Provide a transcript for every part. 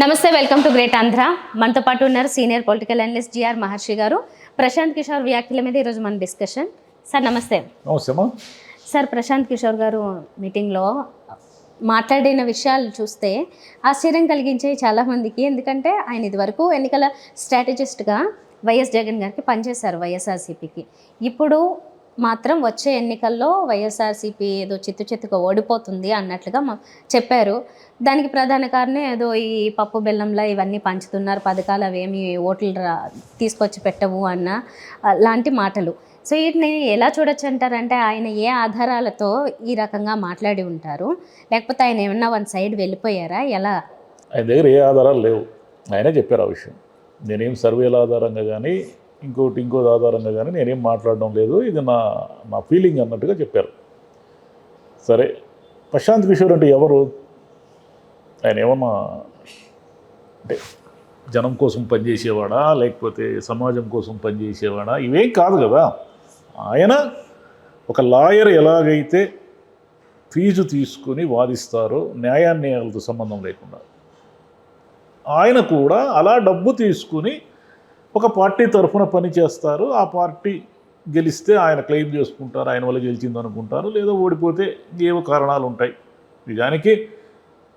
నమస్తే, welcome to great Andhra. మనతో పాటు ఉన్నారు సీనియర్ పొలిటికల్ అనలిస్ట్ జిఆర్ మహర్షి గారు. ప్రశాంత్ కిషోర్ వ్యాఖ్యల మీద ఈరోజు మన డిస్కషన్. సార్ నమస్తే. నమస్తేమా. సార్, ప్రశాంత్ కిషోర్ గారు మీటింగ్లో మాట్లాడిన విషయాలు చూస్తే ఆశ్చర్యం కలిగించాయి చాలామందికి. ఎందుకంటే ఆయన ఇదివరకు ఎన్నికల స్ట్రాటజిస్ట్గా వైఎస్ జగన్ గారికి పనిచేశారు వైఎస్ఆర్సీపీకి. ఇప్పుడు మాత్రం వచ్చే ఎన్నికల్లో వైఎస్ఆర్సీపీ ఏదో చిత్తుగా ఓడిపోతుంది అన్నట్లుగా చెప్పారు. దానికి ప్రధాన కారణం ఏదో ఈ పప్పు బెల్లంలా ఇవన్నీ పంచుతున్నారు, పథకాలు అవేమి ఓట్లు తీసుకొచ్చి పెట్టవు అన్న లాంటి మాటలు. సో వీటిని ఎలా చూడొచ్చు అంటారంటే, ఆయన ఏ ఆధారాలతో ఈ రకంగా మాట్లాడి ఉంటారు? లేకపోతే ఆయన ఏమన్నా వన్ సైడ్ వెళ్ళిపోయారా? ఎలా? ఆయన దగ్గర ఏ ఆధారాలు లేవు. ఆయనే చెప్పారు ఆ విషయం. నేనేం సర్వేల ఆధారంగా కానీ ఇంకో ఆధారంగా కానీ నేనేం మాట్లాడడం లేదు, ఇది నా ఫీలింగ్ అన్నట్టుగా చెప్పారు. సరే, ప్రశాంత్ కిషోర్ అంటే ఎవరు? ఆయన ఏమన్నా అంటే జనం కోసం పనిచేసేవాడా, లేకపోతే సమాజం కోసం పనిచేసేవాడా? ఇవేం కాదు కదా. ఆయన ఒక లాయర్ ఎలాగైతే ఫీజు తీసుకుని వాదిస్తారో న్యాయాన్యాయాలతో సంబంధం లేకుండా, ఆయన కూడా అలా డబ్బు తీసుకుని ఒక పార్టీ తరఫున పని చేస్తారు. ఆ పార్టీ గెలిస్తే ఆయన క్లెయిమ్ చేసుకుంటారు, ఆయన వల్ల గెలిచింది అనుకుంటారు, లేదా ఓడిపోతే ఏవో కారణాలు ఉంటాయి. నిజానికి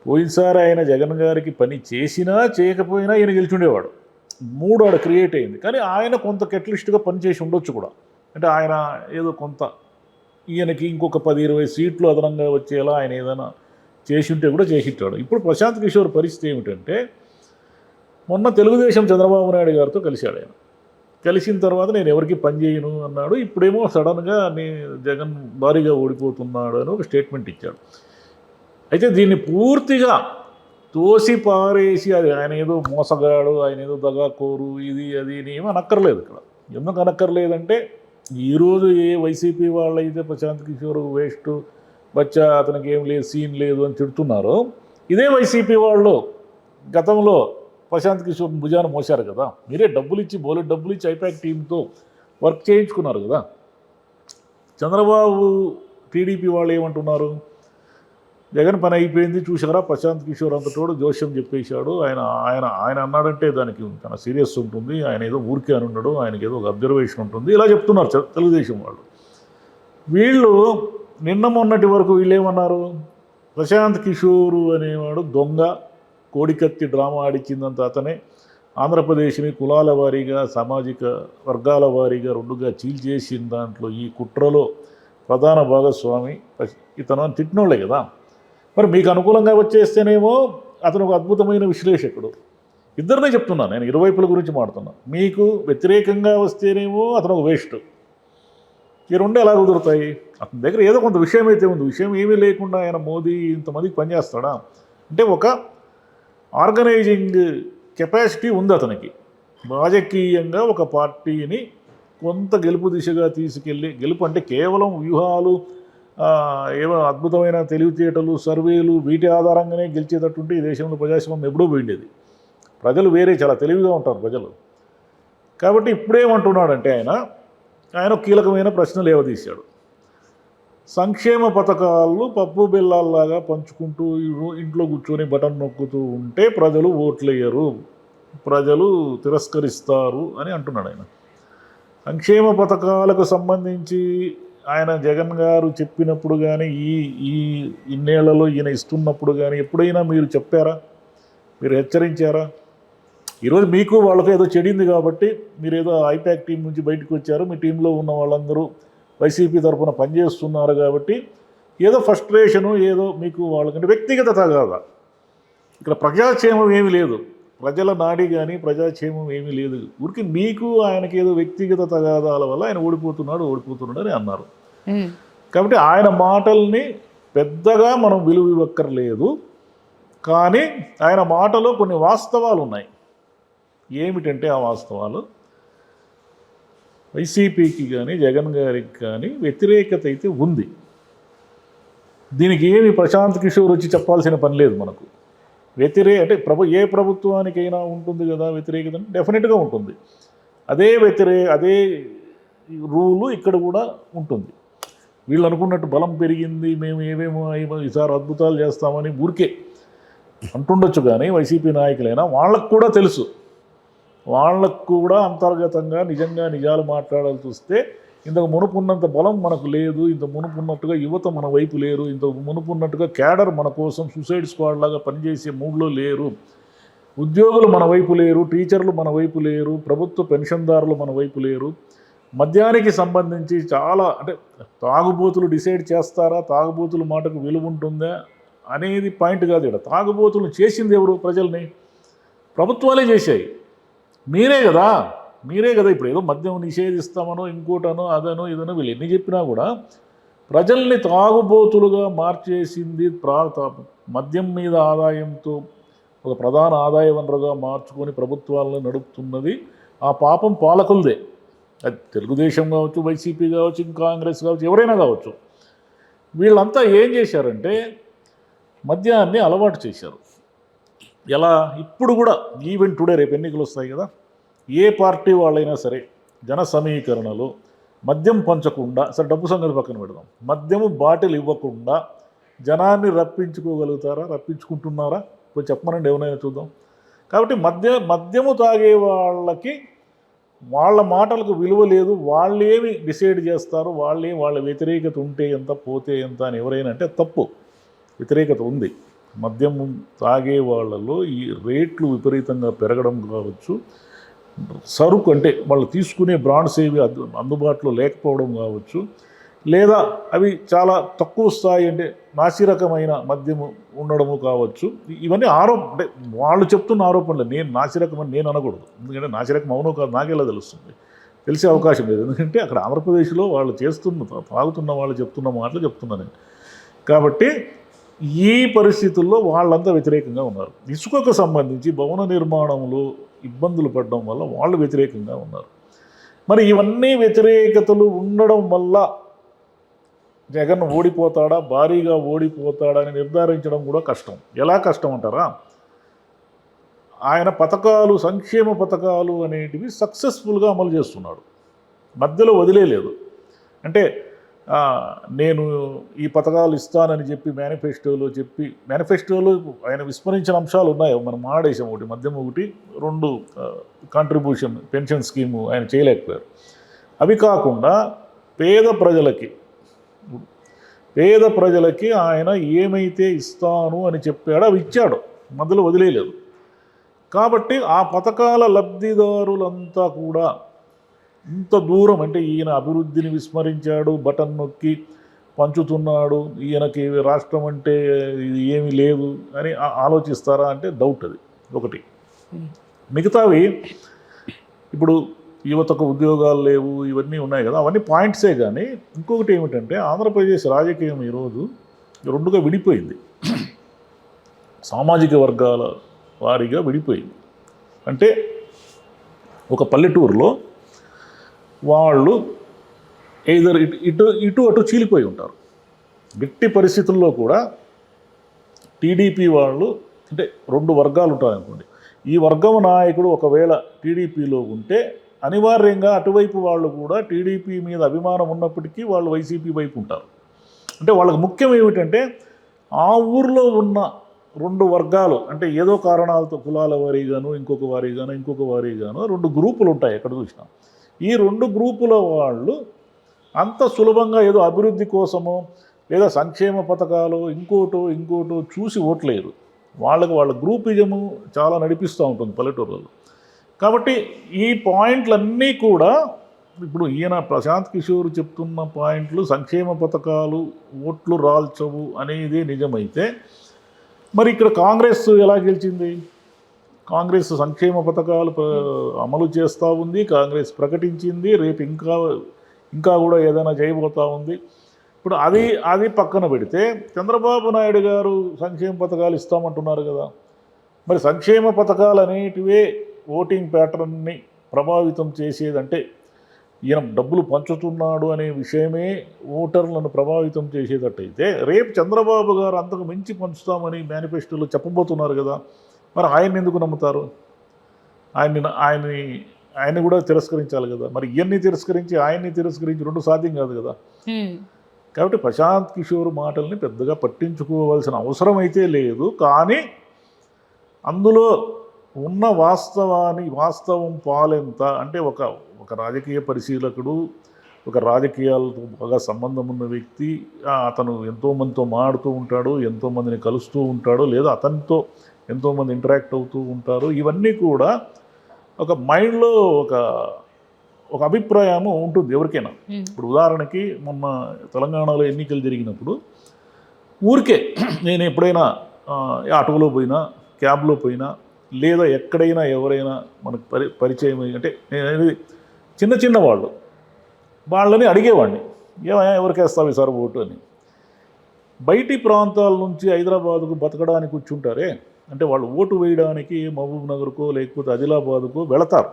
పోయినసారి ఆయన జగన్ గారికి పని చేసినా చేయకపోయినా ఈయన గెలిచుండేవాడు. మూడు ఆడ క్రియేట్ అయింది. కానీ ఆయన కొంత కెటలిస్ట్గా పనిచేసి ఉండొచ్చు కూడా. అంటే ఆయన ఏదో కొంత ఈయనకి ఇంకొక 10-20 సీట్లు అదనంగా వచ్చేలా ఆయన ఏదైనా చేసి ఉంటే కూడా చేసిట్టాడు. ఇప్పుడు ప్రశాంత్ కిషోర్ పరిస్థితి ఏమిటంటే, మొన్న తెలుగుదేశం చంద్రబాబు నాయుడు గారితో కలిశాడు. ఆయన కలిసిన తర్వాత నేను ఎవరికి పని చేయను అన్నాడు. ఇప్పుడేమో సడన్గా జగన్ భారీగా ఓడిపోతున్నాడు అని ఒక స్టేట్మెంట్ ఇచ్చాడు. అయితే దీన్ని పూర్తిగా తోసి పారేసి అది ఆయన ఏదో మోసగాడు, ఆయన ఏదో దగాకోరు, ఇది అది ఏమీ అనక్కర్లేదు. ఇక్కడ ఎందుకు అనక్కర్లేదంటే, ఈరోజు ఏ వైసీపీ వాళ్ళు అయితే ప్రశాంత్ కిషోర్ వేస్ట్ బచ్చా, అతనికి ఏం లేదు, సీన్ లేదు అని తిడుతున్నారో, ఇదే వైసీపీ వాళ్ళు గతంలో ప్రశాంత్ కిషోర్ భుజాన మోశారు కదా. మీరే డబ్బులు ఇచ్చి ఐపాక్ టీంతో వర్క్ చేయించుకున్నారు కదా. చంద్రబాబు టీడీపీ వాళ్ళు ఏమంటున్నారు? జగన్ పని అయిపోయింది చూసారా, ప్రశాంత్ కిషోర్ అంతటోడు జోష్యం చెప్పేశాడు, ఆయన అన్నాడంటే దానికి చాలా సీరియస్ ఉంటుంది, ఆయన ఏదో ఊరికే అని ఉన్నాడు, ఆయనకి ఏదో ఒక అబ్జర్వేషన్ ఉంటుంది, ఇలా చెప్తున్నారు తెలుగుదేశం వాళ్ళు. వీళ్ళు నిన్న మొన్నటి వరకు వీళ్ళు ఏమన్నారు? ప్రశాంత్ కిషోరు అనేవాడు దొంగ, కోడికత్తి డ్రామా ఆడిచ్చిందంత అతనే, ఆంధ్రప్రదేశ్ని కులాల వారీగా సామాజిక వర్గాల వారీగా రెండుగా చీల్చేసిన దాంట్లో ఈ కుట్రలో ప్రధాన భాగస్వామి ఇతను అని తిట్టినోళ్ళే కదా. మరి మీకు అనుకూలంగా వచ్చేస్తేనేమో అతను ఒక అద్భుతమైన విశ్లేషకుడు. ఇద్దరినే చెప్తున్నాను నేను, ఇరువైపుల గురించి మాడుతున్నాను. మీకు వ్యతిరేకంగా వస్తేనేమో అతను ఒక వేస్ట్. ఈ రెండు ఎలా కుదురుతాయి? అతని దగ్గర ఏదో కొంత విషయం అయితే ఉంది. విషయం ఏమీ లేకుండా ఆయన మోదీ ఇంతమందికి పనిచేస్తాడా? అంటే ఒక ఆర్గనైజింగ్ కెపాసిటీ ఉంది అతనికి. రాజకీయంగా ఒక పార్టీని కొంత గెలుపు దిశగా తీసుకెళ్ళి, గెలుపు అంటే కేవలం వ్యూహాలు, ఏవో అద్భుతమైన తెలివితేటలు, సర్వేలు, వీటి ఆధారంగానే గెలిచేటట్టుంటే ఈ దేశంలో ప్రజాస్వామ్యం ఎప్పుడూ పోయిండేది. ప్రజలు వేరే చాలా తెలివిగా ఉంటారు ప్రజలు. కాబట్టి ఇప్పుడేమంటున్నాడంటే ఆయన కీలకమైన ప్రశ్న లేవదీశాడు. సంక్షేమ పథకాలు పప్పు బెల్లాల్లాగా పంచుకుంటూ ఇంట్లో కూర్చొని బటన్ నొక్కుతూ ఉంటే ప్రజలు ఓట్లేయరు, ప్రజలు తిరస్కరిస్తారు అని అంటున్నాడు ఆయన. సంక్షేమ పథకాలకు సంబంధించి ఆయన జగన్ గారు చెప్పినప్పుడు కానీ ఈ ఇన్నేళ్లలో ఈయన ఇస్తున్నప్పుడు కానీ ఎప్పుడైనా మీరు చెప్పారా? మీరు హెచ్చరించారా? ఈరోజు మీకు వాళ్ళతో ఏదో చెడింది కాబట్టి మీరు ఏదో ఐపాక్ టీం నుంచి బయటకు వచ్చారు, మీ టీంలో ఉన్న వాళ్ళందరూ వైసీపీ తరఫున పనిచేస్తున్నారు కాబట్టి ఏదో ఫ్రస్ట్రేషను, ఏదో మీకు వాళ్ళకంటే వ్యక్తిగత తగాదా. ఇక్కడ ప్రజాక్షేమం ఏమీ లేదు, ప్రజల నాడి కానీ ప్రజాక్షేమం ఏమీ లేదు. ఊరికి మీకు ఆయనకి ఏదో వ్యక్తిగత తగాదాల వల్ల ఆయన ఓడిపోతున్నాడు అని అన్నారు. కాబట్టి ఆయన మాటల్ని పెద్దగా మనం విలువ ఇవ్వక్కర్లేదు. కానీ ఆయన మాటలో కొన్ని వాస్తవాలు ఉన్నాయి. ఏమిటంటే ఆ వాస్తవాలు, వైసీపీకి కానీ జగన్ గారికి కానీ వ్యతిరేకత అయితే ఉంది. దీనికి ఏమి ప్రశాంత్ కిషోర్ వచ్చి చెప్పాల్సిన పని లేదు మనకు. అంటే ఏ ప్రభుత్వానికైనా ఉంటుంది కదా వ్యతిరేకత, డెఫినెట్గా ఉంటుంది. అదే రూలు ఇక్కడ కూడా ఉంటుంది. వీళ్ళు అనుకున్నట్టు బలం పెరిగింది, మేము ఏమేమో ఈసారి అద్భుతాలు చేస్తామని ఊరికే అంటుండొచ్చు కానీ వైసీపీ నాయకులైనా వాళ్ళకు కూడా తెలుసు, వాళ్ళకు కూడా అంతర్గతంగా నిజంగా నిజాలు మాట్లాడాల్సి వస్తే ఇంతకు మునుపున్నంత బలం మనకు లేదు, ఇంత మునుపున్నట్టుగా యువత మన వైపు లేరు, ఇంత మునుపున్నట్టుగా క్యాడర్ మన కోసం సూసైడ్ స్క్వాడ్ లాగా పనిచేసే మూడ్లో లేరు, ఉద్యోగులు మన వైపు లేరు, టీచర్లు మన వైపు లేరు, ప్రభుత్వ పెన్షన్దారులు మన వైపు లేరు. మద్యానికి సంబంధించి చాలా అంటే తాగుబోతులు డిసైడ్ చేస్తారా, తాగుబోతుల మాటకు విలువ ఉంటుందా అనేది పాయింట్ కాదు. ఇక్కడ తాగుబోతులు చేసింది ఎవరు? ప్రజల్ని ప్రభుత్వాలే చేశాయి. మీరే కదా ఇప్పుడు ఏదో మద్యం నిషేధిస్తామనో ఇంకోటనో అదనో ఇదనో వీళ్ళు ఎన్ని చెప్పినా కూడా ప్రజల్ని తాగుబోతులుగా మార్చేసింది మద్యం మీద ఆదాయంతో ఒక ప్రధాన ఆదాయ వనరుగా మార్చుకొని ప్రభుత్వాలను నడుపుతున్నది ఆ పాపం పాలకులదే. అది తెలుగుదేశం కావచ్చు, వైసీపీ కావచ్చు, కాంగ్రెస్ కావచ్చు, ఎవరైనా కావచ్చు. వీళ్ళంతా ఏం చేశారంటే మద్యాన్ని అలవాటు చేశారు. ఎలా? ఇప్పుడు కూడా ఈవెన్ టుడే రేపు ఎన్నికలు వస్తాయి కదా, ఏ పార్టీ వాళ్ళైనా సరే జన సమీకరణలో మద్యం పంచకుండా, సరే డబ్బు సంగతి పక్కన పెడదాం, మద్యము బాటిల్ ఇవ్వకుండా జనాన్ని రప్పించుకోగలుగుతారా? రప్పించుకుంటున్నారా? కొంచెం చెప్పమనండి ఎవరైనా చూద్దాం. కాబట్టి మద్యము తాగే వాళ్ళకి వాళ్ళ మాటలకు విలువ లేదు, వాళ్ళేమి డిసైడ్ చేస్తారు, వాళ్ళ వ్యతిరేకత ఉంటే ఎంత పోతే ఎంత అని ఎవరైనా అంటే తప్పు. వ్యతిరేకత ఉంది. మద్యం తాగే వాళ్ళలో ఈ రేట్లు విపరీతంగా పెరగడం కావచ్చు, సరుకు అంటే వాళ్ళు తీసుకునే బ్రాండ్స్ ఏవి అందుబాటులో లేకపోవడం కావచ్చు, లేదా అవి చాలా తక్కువ స్థాయి అంటే నాసిరకమైన మద్యము ఉండడము కావచ్చు. ఇవన్నీ అంటే వాళ్ళు చెప్తున్న ఆరోపణలు. నేను నాసిరకం అని నేను అనకూడదు, ఎందుకంటే నాసిరకం అవునో కాదు నాకెలా తెలుస్తుంది? తెలిసే అవకాశం లేదు. ఎందుకంటే అక్కడ ఆంధ్రప్రదేశ్లో వాళ్ళు తాగుతున్న వాళ్ళు చెప్తున్న మాటలు చెప్తున్నాను నేను. కాబట్టి ఈ పరిస్థితుల్లో వాళ్ళంతా వ్యతిరేకంగా ఉన్నారు. ఇసుకకు సంబంధించి భవన నిర్మాణంలో ఇబ్బందులు పడడం వల్ల వాళ్ళు వ్యతిరేకంగా ఉన్నారు. మరి ఇవన్నీ వ్యతిరేకతలు ఉండడం వల్ల జగన్ ఓడిపోతాడా, భారీగా ఓడిపోతాడా అని నిర్ధారించడం కూడా కష్టం. ఎలా కష్టం అంటారా? ఆయన పథకాలు, సంక్షేమ పథకాలు అనేటివి సక్సెస్ఫుల్గా అమలు చేస్తున్నాడు, మధ్యలో వదిలేదు. అంటే నేను ఈ పథకాలు ఇస్తానని చెప్పి మేనిఫెస్టోలో ఆయన విస్మరించిన అంశాలు ఉన్నాయి. మనం మాడేసాం, ఒకటి మద్యం, ఒకటి 2 కాంట్రిబ్యూషన్ పెన్షన్ స్కీము ఆయన చేయలేకపోయారు. అవి కాకుండా పేద ప్రజలకి ఆయన ఏమైతే ఇస్తాను అని చెప్పాడో అవి ఇచ్చాడు, మధ్యలో వదిలేదు. కాబట్టి ఆ పథకాల లబ్ధిదారులంతా కూడా ఇంత దూరం అంటే ఈయన అభివృద్ధిని విస్మరించాడు, బటన్ నొక్కి పంచుతున్నాడు, ఈయనకి రాష్ట్రం అంటే ఇది ఏమీ లేదు అని ఆలోచిస్తారా అంటే డౌట్. అది ఒకటి. మిగతావి ఇప్పుడు యువతకు ఉద్యోగాలు లేవు, ఇవన్నీ ఉన్నాయి కదా, అవన్నీ పాయింట్సే. కానీ ఇంకొకటి ఏమిటంటే ఆంధ్రప్రదేశ్ రాజకీయం ఈరోజు 2గా విడిపోయింది, సామాజిక వర్గాల వారీగా విడిపోయింది. అంటే ఒక పల్లెటూరులో వాళ్ళు ఇటు అటు చీలిపోయి ఉంటారు. గట్టి పరిస్థితుల్లో కూడా టీడీపీ వాళ్ళు అంటే 2 వర్గాలు ఉంటారు అనుకోండి. ఈ వర్గం నాయకుడు ఒకవేళ టీడీపీలో ఉంటే అనివార్యంగా అటువైపు వాళ్ళు కూడా టీడీపీ మీద అభిమానం ఉన్నప్పటికీ వాళ్ళు వైసీపీ వైపు ఉంటారు. అంటే వాళ్ళకి ముఖ్యం ఏమిటంటే ఆ ఊరిలో ఉన్న 2 వర్గాలు అంటే ఏదో కారణాలతో కులాల వారీగాను ఇంకొక వారీగాను 2 గ్రూపులు ఉంటాయి ఎక్కడ చూసినా. ఈ 2 గ్రూపుల వాళ్ళు అంత సులభంగా ఏదో అభివృద్ధి కోసమో లేదా సంక్షేమ పథకాలు ఇంకోటో చూసి ఓట్లేరు. వాళ్ళ గ్రూపిజము చాలా నడిపిస్తూ ఉంటుంది పల్లెటూరులలో. కాబట్టి ఈ పాయింట్లన్నీ కూడా ఇప్పుడు ఈయన ప్రశాంత్ కిషోర్ చెప్తున్న పాయింట్లు, సంక్షేమ పథకాలు ఓట్లు రాల్చవు అనేది నిజమైతే మరి ఇక్కడ కాంగ్రెస్ ఎలా గెలిచింది? కాంగ్రెస్ సంక్షేమ పథకాలు అమలు చేస్తూ ఉంది, కాంగ్రెస్ ప్రకటించింది, రేపు ఇంకా కూడా ఏదైనా చేయబోతూ ఉంది. ఇప్పుడు అది పక్కన పెడితే చంద్రబాబు నాయుడు గారు సంక్షేమ పథకాలు ఇస్తామంటున్నారు కదా, మరి సంక్షేమ పథకాలు అనేటివే ఓటింగ్ ప్యాటర్న్ని ప్రభావితం చేసేదంటే ఈయన డబ్బులు పంచుతున్నాడు అనే విషయమే ఓటర్లను ప్రభావితం చేసేటట్టయితే రేపు చంద్రబాబు గారు అంతకు మించి పంచుతామని మేనిఫెస్టోలో చెప్పబోతున్నారు కదా, మరి ఆయన్ని ఎందుకు నమ్ముతారు? ఆయన్ని కూడా తిరస్కరించాలి కదా. మరి ఇవన్నీ తిరస్కరించి ఆయన్ని తిరస్కరించి 2 సాధ్యం కాదు కదా. కాబట్టి ప్రశాంత్ కిషోర్ మాటల్ని పెద్దగా పట్టించుకోవాల్సిన అవసరం అయితే లేదు. కానీ అందులో ఉన్న వాస్తవం పాలెంత అంటే ఒక రాజకీయ పరిశీలకుడు, ఒక రాజకీయాలతో బాగా సంబంధం ఉన్న వ్యక్తి, అతను ఎంతోమందితో మాడుతూ ఉంటాడు, ఎంతోమందిని కలుస్తూ ఉంటాడు, లేదా అతనితో ఎంతోమంది ఇంటరాక్ట్ అవుతూ ఉంటారు. ఇవన్నీ కూడా ఒక మైండ్లో ఒక అభిప్రాయము ఉంటుంది ఎవరికైనా. ఇప్పుడు ఉదాహరణకి మొన్న తెలంగాణలో ఎన్నికలు జరిగినప్పుడు ఊరికే నేను ఎప్పుడైనా ఆటోలో పోయినా, క్యాబ్లో పోయినా, లేదా ఎక్కడైనా ఎవరైనా మనకు పరిచయం అంటే నేను చిన్న వాళ్ళని అడిగేవాడిని, ఎవరికి వేస్తావు ఈసారి ఓటు అని. బయటి ప్రాంతాల నుంచి హైదరాబాద్కు బతకడానికి కూర్చుంటారే, అంటే వాళ్ళు ఓటు వేయడానికి మహబూబ్ నగర్కో లేకపోతే ఆదిలాబాద్కో వెళతారు.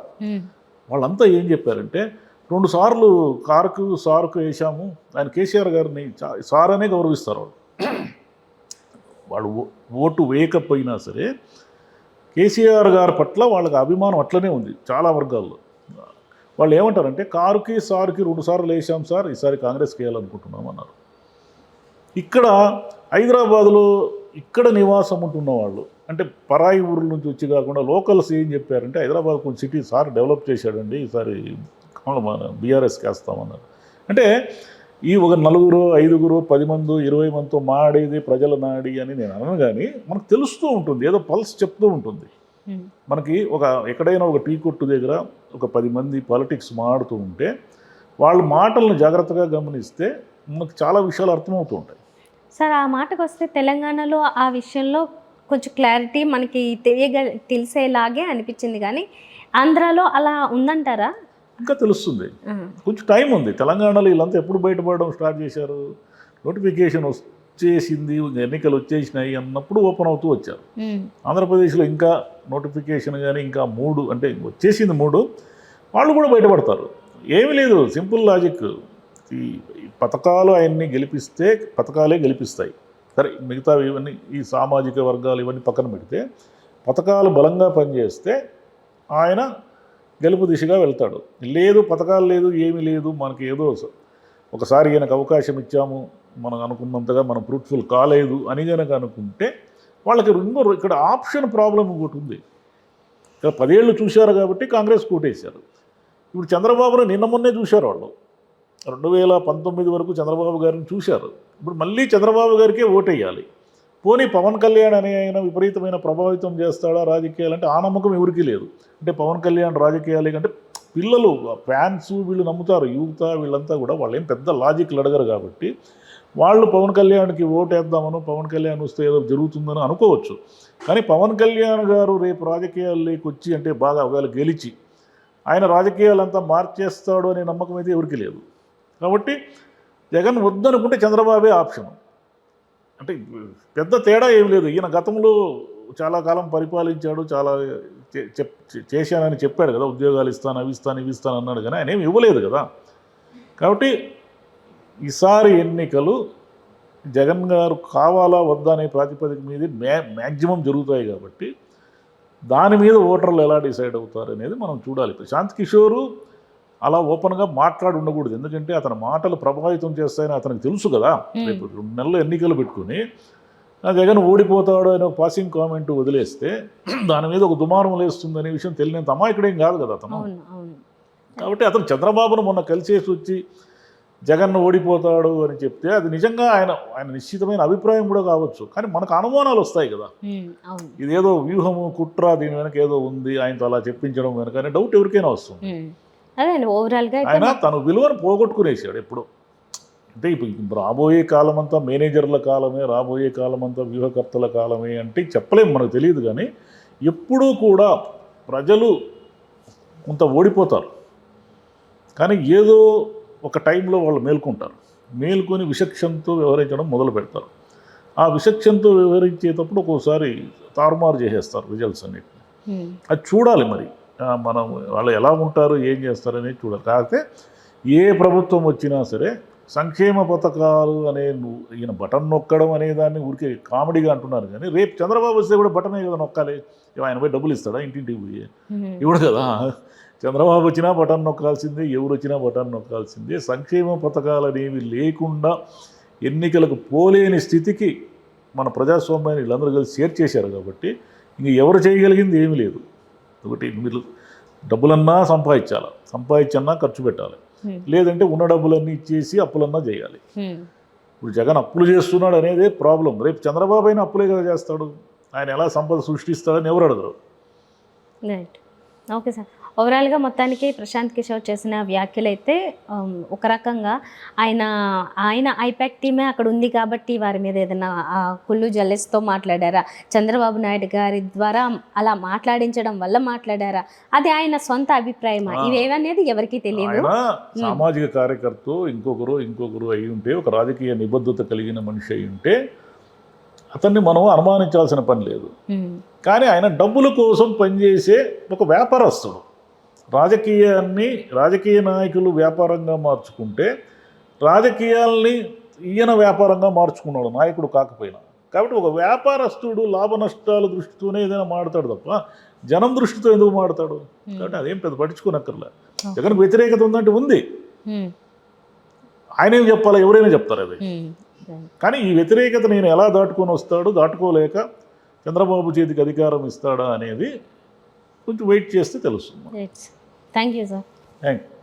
వాళ్ళంతా ఏం చెప్పారంటే 2 సార్లు సారుకు వేసాము, ఆయన కేసీఆర్ గారిని సార్ అనే గౌరవిస్తారు వాళ్ళు ఓటు వేయకపోయినా సరే కేసీఆర్ గారి పట్ల వాళ్ళకి అభిమానం అట్లనే ఉంది చాలా వర్గాల్లో. వాళ్ళు ఏమంటారంటే సారుకి 2 సార్లు వేసాం సార్, ఈసారి కాంగ్రెస్కి వేయాలనుకుంటున్నాం అన్నారు. ఇక్కడ హైదరాబాద్లో ఇక్కడ నివాసం ఉంటున్న వాళ్ళు, అంటే పరాయి ఊర్ల నుంచి వచ్చి కాకుండా లోకల్స్ ఏం చెప్పారంటే హైదరాబాద్ కొంచెం సిటీ సార్ డెవలప్ చేశాడండి, ఈసారి బీఆర్ఎస్కి వేస్తామన్నారు. అంటే ఈ ఒక 4, 5, 10 మంది 20 మందితో మాడేది ప్రజల నాడి అని నేను అనను, కానీ మనకు తెలుస్తూ ఉంటుంది, ఏదో పల్స్ చెప్తూ ఉంటుంది మనకి. ఎక్కడైనా ఒక టీ కొట్టు దగ్గర ఒక 10 మంది పాలిటిక్స్ మాడుతూ ఉంటే వాళ్ళ మాటలను జాగ్రత్తగా గమనిస్తే మనకు చాలా విషయాలు అర్థమవుతూ ఉంటాయి. సార్, ఆ మాటకు వస్తే తెలంగాణలో ఆ విషయంలో కొంచెం క్లారిటీ మనకి తెలిసేలాగే అనిపించింది, కానీ ఆంధ్రాలో అలా ఉందంటారా? ఇంకా తెలుస్తుంది, కొంచెం టైం ఉంది. తెలంగాణలో వీళ్ళంతా ఎప్పుడు బయటపడడం స్టార్ట్ చేశారు, నోటిఫికేషన్ వచ్చేసింది, ఎన్నికలు వచ్చేసినాయి అన్నప్పుడు ఓపెన్ అవుతూ వచ్చారు. ఆంధ్రప్రదేశ్లో ఇంకా నోటిఫికేషన్ కానీ ఇంకా 3 అంటే వచ్చేసింది 3, వాళ్ళు కూడా బయటపడతారు. ఏమీ లేదు, సింపుల్ లాజిక్. ఈ పథకాలు ఆయన్ని గెలిపిస్తే పథకాలే గెలిపిస్తాయి. సరే, మిగతా ఇవన్నీ ఈ సామాజిక వర్గాలు ఇవన్నీ పక్కన పెడితే పథకాలు బలంగా పనిచేస్తే ఆయన గెలుపు దిశగా వెళ్తాడు. లేదు, పథకాలు లేదు, ఏమీ లేదు, మనకి ఏదో ఒకసారి ఈయనకు అవకాశం ఇచ్చాము, మనం అనుకున్నంతగా మనం ఫ్రూట్ఫుల్ కాలేదు అని కనుక అనుకుంటే వాళ్ళకి ఇక్కడ ఆప్షన్ ప్రాబ్లం ఒకటి ఉంది. ఇక్కడ 10 ఏళ్ళు చూశారు కాబట్టి కాంగ్రెస్ కూటేశారు. ఇప్పుడు చంద్రబాబును నిన్న మొన్నే చూశారు వాళ్ళు, 2019 వరకు చంద్రబాబు గారిని చూశారు. ఇప్పుడు మళ్ళీ చంద్రబాబు గారికే ఓటేయాలి. పోనీ పవన్ కళ్యాణ్ అనే ఆయన విపరీతమైన ప్రభావితం చేస్తాడా రాజకీయాలంటే ఆ నమ్మకం ఎవరికీ లేదు. అంటే పవన్ కళ్యాణ్ రాజకీయాలు అంటే పిల్లలు ఫ్యాన్స్ వీళ్ళు నమ్ముతారు, యువత వీళ్ళంతా కూడా వాళ్ళు ఏం పెద్ద లాజిక్లు అడగరు కాబట్టి వాళ్ళు పవన్ కళ్యాణ్కి ఓటేద్దామనో పవన్ కళ్యాణ్ వస్తే ఏదో జరుగుతుందని అనుకోవచ్చు. కానీ పవన్ కళ్యాణ్ గారు రేపు రాజకీయాల్లోకి వచ్చి అంటే బాగా ఒకవేళ గెలిచి ఆయన రాజకీయాలంతా మార్చేస్తాడు అనే నమ్మకం అయితే ఎవరికీ లేదు. కాబట్టి జగన్ వద్దనుకుంటే చంద్రబాబే ఆప్షన్. అంటే పెద్ద తేడా ఏం లేదు. ఈయన గతంలో చాలా కాలం పరిపాలించాడు, చాలా చేశానని చెప్పాడు కదా, ఉద్యోగాలు ఇస్తాను, అవి ఇస్తాను అన్నాడు, కానీ ఆయన ఏమి ఇవ్వలేదు కదా. కాబట్టి ఈసారి ఎన్నికలు జగన్ గారు కావాలా వద్దా అనే ప్రాతిపదిక మీద మ్యాక్సిమం జరుగుతాయి కాబట్టి దాని మీద ఓటర్లు ఎలా డిసైడ్ అవుతారు అనేది మనం చూడాలి. ప్రశాంత్ కిషోరు అలా ఓపెన్గా మాట్లాడి ఉండకూడదు, ఎందుకంటే అతని మాటలు ప్రభావితం చేస్తాయని అతనికి తెలుసు కదా. రేపు 2 నెలలు ఎన్నికలు పెట్టుకుని జగన్ ఓడిపోతాడు అని ఒక పాసింగ్ కామెంట్ వదిలేస్తే దాని మీద ఒక దుమారం లేస్తుంది అనే విషయం తెలియనంత అమాయకుడేం కాదు కదా అతను. కాబట్టి అతను చంద్రబాబును మొన్న కలిసేసి వచ్చి జగన్ ఓడిపోతాడు అని చెప్తే అది నిజంగా ఆయన నిశ్చితమైన అభిప్రాయం కూడా కావచ్చు, కానీ మనకు అనుమానాలు వస్తాయి కదా. ఇదేదో వ్యూహము కుట్ర, దీని వెనక ఏదో ఉంది, ఆయనతో అలా చెప్పించడం వెనక అనే డౌట్ ఎవరికైనా వస్తుంది. ఓవరాల్గా ఆయన తన విలువను పోగొట్టుకునేసాడు ఎప్పుడు. అంటే ఇప్పుడు రాబోయే కాలం అంతా మేనేజర్ల కాలమే, రాబోయే కాలం అంతా వ్యూహకర్తల కాలమే అంటే చెప్పలేము, మనకు తెలియదు. కానీ ఎప్పుడూ కూడా ప్రజలు కొంత ఓడిపోతారు, కానీ ఏదో ఒక టైంలో వాళ్ళు మేల్కొని విచక్షణతో వ్యవహరించడం మొదలు పెడతారు. ఆ విచక్షణతో వ్యవహరించేటప్పుడు ఒక్కోసారి తారుమారు చేసేస్తారు రిజల్ట్స్ అన్నిటిని. అది చూడాలి మరి మనం వాళ్ళు ఎలా ఉంటారు, ఏం చేస్తారు అనేది చూడాలి. కాకపోతే ఏ ప్రభుత్వం వచ్చినా సరే సంక్షేమ పథకాలు అనే ఈయన బటన్ నొక్కడం అనే దాన్ని ఊరికే కామెడీగా అంటున్నారు, కానీ రేపు చంద్రబాబు వస్తే కూడా బటనే కదా నొక్కాలి. ఆయన పోయి డబ్బులు ఇస్తాడా ఇంటింటికి పోయి? ఇవ్వడు కదా. చంద్రబాబు వచ్చినా బటన్ నొక్కాల్సిందే, ఎవరు వచ్చినా బటన్ నొక్కాల్సిందే. సంక్షేమ పథకాలు అనేవి లేకుండా ఎన్నికలకు పోలేని స్థితికి మన ప్రజాస్వామ్యాన్ని వీళ్ళందరూ కలిసి షేర్ చేశారు. కాబట్టి ఇంక ఎవరు చేయగలిగింది ఏమీ లేదు. ఒకటి మీరు డబ్బులన్నా సంపాదించన్నా ఖర్చు పెట్టాలి, లేదంటే ఉన్న డబ్బులన్నీ ఇచ్చేసి అప్పులన్నా చేయాలి. ఇప్పుడు జగన్ అప్పులు చేస్తున్నాడు అనేదే ప్రాబ్లం. రేపు చంద్రబాబు అయినా అప్పులే కదా చేస్తాడు. ఆయన ఎలా సంపద సృష్టిస్తాడని ఎవరు అడగరు. రైట్. Okay sir. ఓవరాల్గా మొత్తానికి ప్రశాంత్ కిషోర్ చేసిన వ్యాఖ్యలు అయితే ఒక రకంగా ఆయన ఐపాక్ టీమే అక్కడ ఉంది కాబట్టి వారి మీద ఏదైనా కుళ్ళు జల్లెస్తో మాట్లాడారా, చంద్రబాబు నాయుడు గారి ద్వారా అలా మాట్లాడించడం వల్ల మాట్లాడారా, అది ఆయన సొంత అభిప్రాయమా, ఇవేవనేది ఎవరికీ తెలియదు. ఆయన సామాజిక కార్యకర్త ఇంకొకరు అయి ఉంటే, ఒక రాజకీయ నిబద్ధత కలిగిన మనిషి అయి ఉంటే అతన్ని మనం అనుమానించాల్సిన పని లేదు. కానీ ఆయన డబ్బుల కోసం పనిచేసే ఒక వ్యాపారస్తుడు. రాజకీయ నాయకులు వ్యాపారంగా మార్చుకుంటే రాజకీయాల్ని ఈయన వ్యాపారంగా మార్చుకున్నాడు, నాయకుడు కాకపోయినా. కాబట్టి ఒక వ్యాపారస్తుడు లాభ నష్టాల దృష్టితోనే ఏదైనా మాడతాడు తప్ప జనం దృష్టితో ఎందుకు మాడతాడు? కాబట్టి అదేం పెద్ద పట్టించుకోనక్కర్లే. జగన్ వ్యతిరేకత ఉందంటే ఉంది, ఆయన ఏం చెప్పాలి, ఎవరైనా చెప్తారు అది. కానీ ఈ వ్యతిరేకత నేను ఎలా దాటుకొని వస్తాడు, దాటుకోలేక చంద్రబాబు చేతికి అధికారం ఇస్తాడా అనేది కొంచెం వెయిట్ చేస్తే తెలుస్తుంది. Thank you sir. Thank you.